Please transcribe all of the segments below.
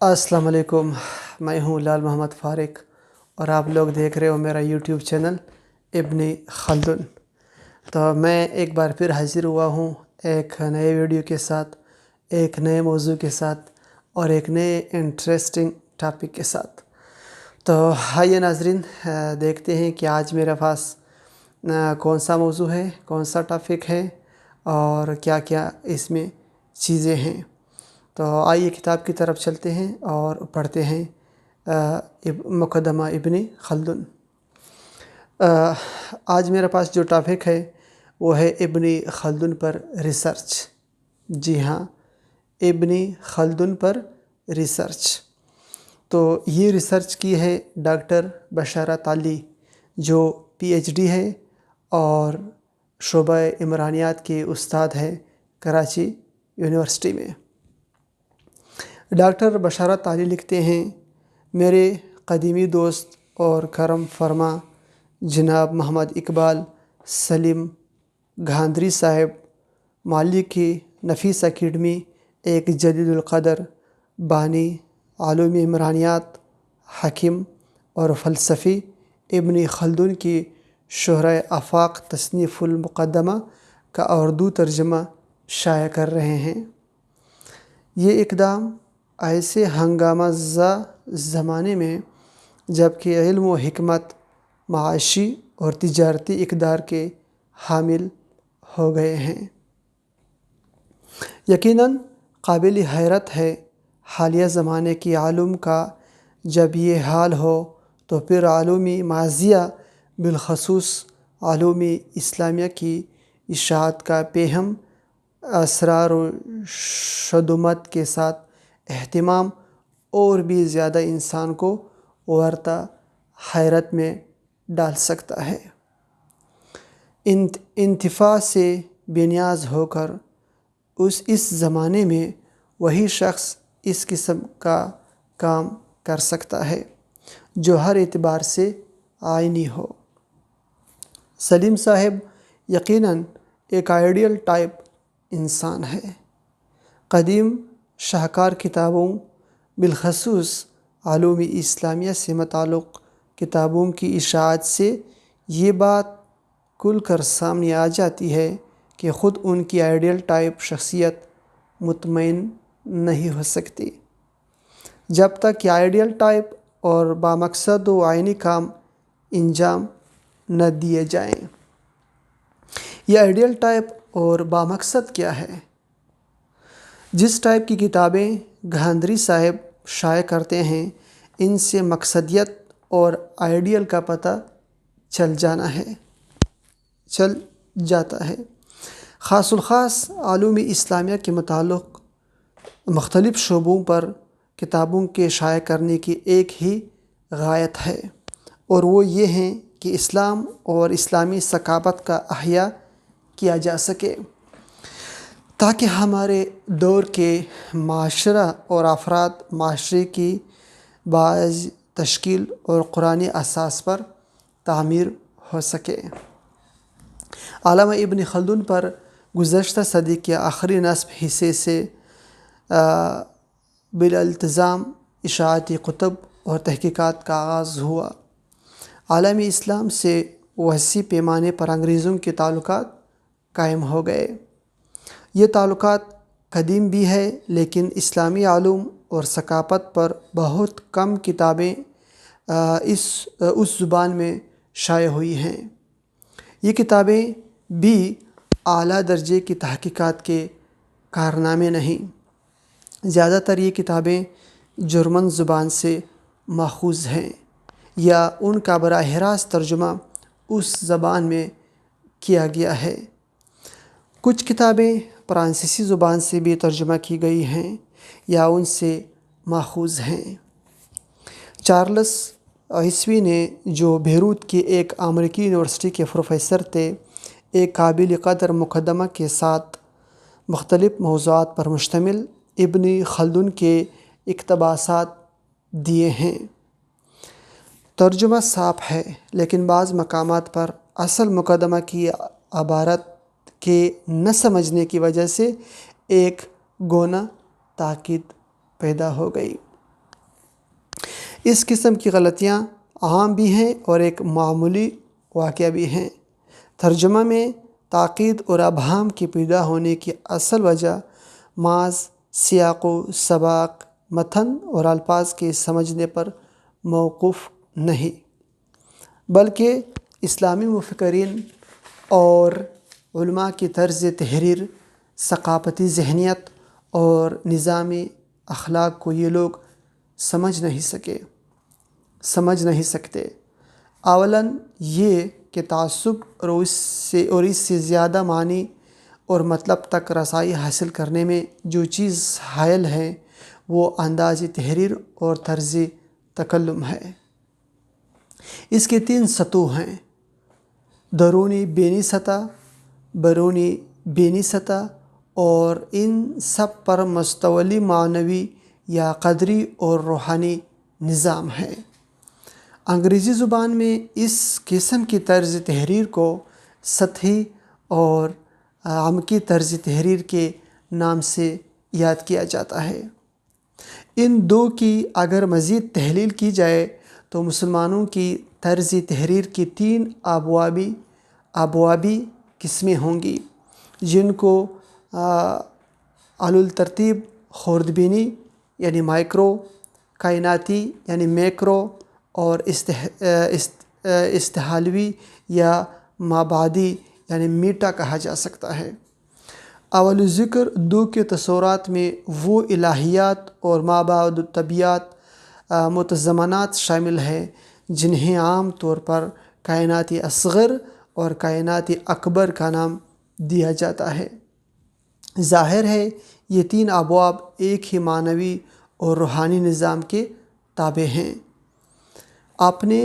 السلام علیکم، میں ہوں لال محمد فارق اور آپ لوگ دیکھ رہے ہو میرا یوٹیوب چینل ابن خلدن۔ تو میں ایک بار پھر حاضر ہوا ہوں ایک نئے ویڈیو کے ساتھ، ایک نئے موضوع کے ساتھ اور ایک نئے انٹرسٹنگ ٹاپک کے ساتھ۔ تو آئیے ناظرین، دیکھتے ہیں کہ آج میرے پاس کون سا موضوع ہے، کون سا ٹاپک ہے اور کیا کیا اس میں چیزیں ہیں۔ تو آئیے کتاب کی طرف چلتے ہیں اور پڑھتے ہیں مقدمہ ابن خلدن۔ آج میرے پاس جو ٹاپک ہے وہ ہے ابن خلدن پر ریسرچ۔ جی ہاں، ابن خلدن پر ریسرچ۔ تو یہ ریسرچ کی ہے ڈاکٹر بشارت علی، جو پی ایچ ڈی ہے اور شعبہ عمرانیات کے استاد ہیں کراچی یونیورسٹی میں۔ ڈاکٹر بشارت علی لکھتے ہیں، میرے قدیمی دوست اور کرم فرما جناب محمد اقبال سلیم گھاندری صاحب، مالک کی نفیس اکیڈمی، ایک جدید القدر بانی علوم عمرانیات، حکیم اور فلسفی ابن خلدن کی شہرۂ آفاق تصنیف المقدمہ کا اردو ترجمہ شائع کر رہے ہیں۔ یہ اقدام ایسے ہنگامہ زا زمانے میں جب کہ علم و حکمت معاشی اور تجارتی اقدار کے حامل ہو گئے ہیں۔ یقیناً قابل حیرت ہے حالیہ زمانے کی علوم کا جب یہ حال ہو تو پھر علوم ماضیہ بالخصوص علوم اسلامیہ کی اشاعت کا پیہم اسرار و شدومت کے ساتھ اہتمام اور بھی زیادہ انسان کو ورطہ حیرت میں ڈال سکتا ہے۔ انتفاع سے بے نیاز ہو کر اس زمانے میں وہی شخص اس قسم کا کام کر سکتا ہے جو ہر اعتبار سے آئینی ہو۔ سلیم صاحب یقیناً ایک آئیڈیل ٹائپ انسان ہے۔ قدیم شاہکار کتابوں بالخصوص علوم اسلامیہ سے متعلق کتابوں کی اشاعت سے یہ بات کھل کر سامنے آ جاتی ہے کہ خود ان کی آئیڈیل ٹائپ شخصیت مطمئن نہیں ہو سکتی جب تک کہ آئیڈیل ٹائپ اور بامقصد و عینی کام انجام نہ دیے جائیں۔ یہ آئیڈیل ٹائپ اور بامقصد کیا ہے؟ جس ٹائپ کی کتابیں گھاندری صاحب شائع کرتے ہیں، ان سے مقصدیت اور آئیڈیل کا پتہ چل جاتا ہے۔ خاص الخاص علوم اسلامیہ کے متعلق مختلف شعبوں پر کتابوں کے شائع کرنے کی ایک ہی غایت ہے، اور وہ یہ ہے کہ اسلام اور اسلامی ثقافت کا احیاء کیا جا سکے تاکہ ہمارے دور کے معاشرہ اور افراد معاشرے کی باعث تشکیل اور قرآنی اساس پر تعمیر ہو سکے۔ علامہ ابن خلدن پر گزشتہ صدی کے آخری نصف حصے سے بالالتزام اشاعتی کتب اور تحقیقات کا آغاز ہوا۔ عالم اسلام سے وسیع پیمانے پر انگریزوں کے تعلقات قائم ہو گئے۔ یہ تعلقات قدیم بھی ہے، لیکن اسلامی علوم اور ثقافت پر بہت کم کتابیں اس زبان میں شائع ہوئی ہیں۔ یہ کتابیں بھی اعلیٰ درجے کی تحقیقات کے کارنامے نہیں۔ زیادہ تر یہ کتابیں جرمن زبان سے ماخوذ ہیں یا ان کا براہ راست ترجمہ اس زبان میں کیا گیا ہے۔ کچھ کتابیں فرانسیسی زبان سے بھی ترجمہ کی گئی ہیں یا ان سے ماخوذ ہیں۔ چارلس عیسوی نے، جو بیروت کی ایک امریکی یونیورسٹی کے پروفیسر تھے، ایک قابل قدر مقدمہ کے ساتھ مختلف موضوعات پر مشتمل ابن خلدن کے اقتباسات دیے ہیں۔ ترجمہ صاف ہے، لیکن بعض مقامات پر اصل مقدمہ کی عبارت کے نہ سمجھنے کی وجہ سے ایک گونا تاکید پیدا ہو گئی۔ اس قسم کی غلطیاں عام بھی ہیں اور ایک معمولی واقعہ بھی ہیں۔ ترجمہ میں تاکید اور ابہام کے پیدا ہونے کی اصل وجہ محض سیاق و سباق، متن اور الفاظ کے سمجھنے پر موقوف نہیں، بلکہ اسلامی مفکرین اور علماء کی طرز تحریر، ثقافتی ذہنیت اور نظامی اخلاق کو یہ لوگ سمجھ نہیں سکتے۔ اولاً یہ کہ تعصب اور اس سے زیادہ معنی اور مطلب تک رسائی حاصل کرنے میں جو چیز حائل ہے وہ انداز تحریر اور طرز تکلم ہے۔ اس کے 3 سطوح ہیں: درونی بینی سطح، بیرونی بینی سطح، اور ان سب پر مستولی معنوی یا قدری اور روحانی نظام ہے۔ انگریزی زبان میں اس قسم کی طرز تحریر کو سطحی اور عمقی طرز تحریر کے نام سے یاد کیا جاتا ہے۔ ان دو کی اگر مزید تحلیل کی جائے تو مسلمانوں کی طرز تحریر کی 3 ابوابی قسمیں ہوں گی، جن کو الترتیب خوردبینی یعنی مائکرو، کائناتی یعنی میکرو، اور استحالوی یا مابعدی یعنی میٹا کہا جا سکتا ہے۔ اول ذکر 2 کے تصورات میں وہ الہیات اور مابعد طبیعیات متضمنات شامل ہیں جنہیں عام طور پر کائنات اصغر اور کائنات اکبر کا نام دیا جاتا ہے۔ ظاہر ہے یہ 3 ابواب ایک ہی معنوی اور روحانی نظام کے تابع ہیں۔ اپنے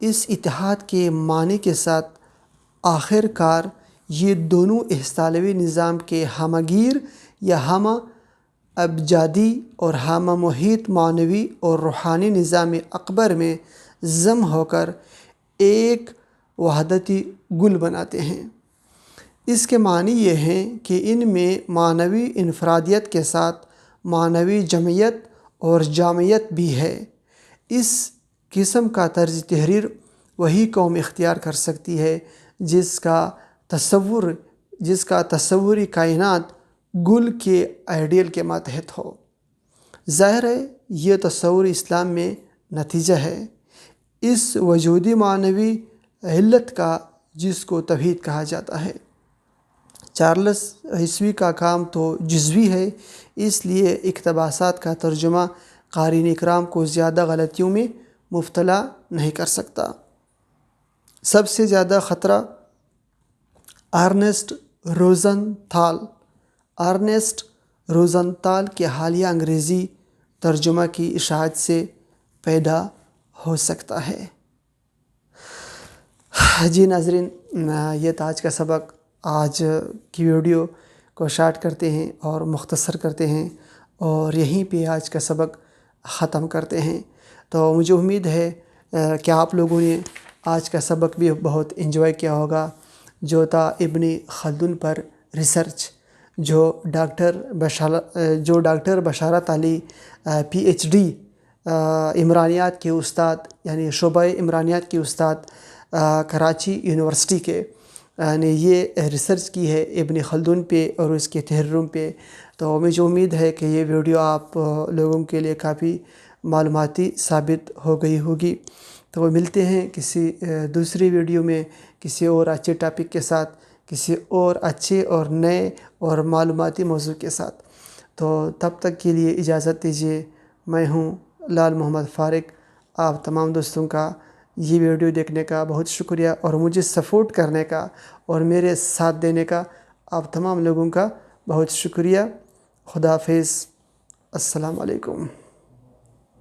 اس اتحاد کے معنی کے ساتھ آخر کار یہ دونوں احصالوی نظام کے ہمہ گیر یا ہمہ ابجدی اور ہمہ محیط معنوی اور روحانی نظام اکبر میں ضم ہو کر ایک وحدتی گل بناتے ہیں۔ اس کے معنی یہ ہیں کہ ان میں معنوی انفرادیت کے ساتھ معنوی جمعیت اور جامعیت بھی ہے۔ اس قسم کا طرز تحریر وہی قوم اختیار کر سکتی ہے جس کا تصوری کائنات گل کے آئیڈیل کے ماتحت ہو۔ ظاہر ہے یہ تصور اسلام میں نتیجہ ہے اس وجودی معنوی علت کا جس کو توحید کہا جاتا ہے۔ چارلس عیسوی کا کام تو جزوی ہے، اس لیے اقتباسات کا ترجمہ قارئین اکرام کو زیادہ غلطیوں میں مبتلا نہیں کر سکتا۔ سب سے زیادہ خطرہ ارنسٹ روزنتھال کے حالیہ انگریزی ترجمہ کی اشاعت سے پیدا ہو سکتا ہے۔ جی ناظرین، یہ تھا آج کا سبق۔ آج کی ویڈیو کو شارٹ کرتے ہیں اور مختصر کرتے ہیں اور یہیں پہ آج کا سبق ختم کرتے ہیں۔ تو مجھے امید ہے کہ آپ لوگوں نے آج کا سبق بھی بہت انجوائے کیا ہوگا، جو تھا ابن خلدون پر ریسرچ، جو ڈاکٹر بشارت علی PhD عمرانیات کے استاد، یعنی شعبہ عمرانیات کے استاد کراچی یونیورسٹی کے، نے یہ ریسرچ کی ہے ابن خلدون پہ اور اس کے تحریروں پہ۔ تو مجھے امید ہے کہ یہ ویڈیو آپ لوگوں کے لیے کافی معلوماتی ثابت ہو گئی ہوگی۔ تو ملتے ہیں کسی دوسری ویڈیو میں کسی اور اچھے ٹاپک کے ساتھ، کسی اور اچھے اور نئے اور معلوماتی موضوع کے ساتھ۔ تو تب تک کے لیے اجازت دیجیے۔ میں ہوں لال محمد فارق۔ آپ تمام دوستوں کا یہ ویڈیو دیکھنے کا بہت شکریہ اور مجھے سپورٹ کرنے کا اور میرے ساتھ دینے کا آپ تمام لوگوں کا بہت شکریہ۔ خدا حافظ۔ السلام علیکم۔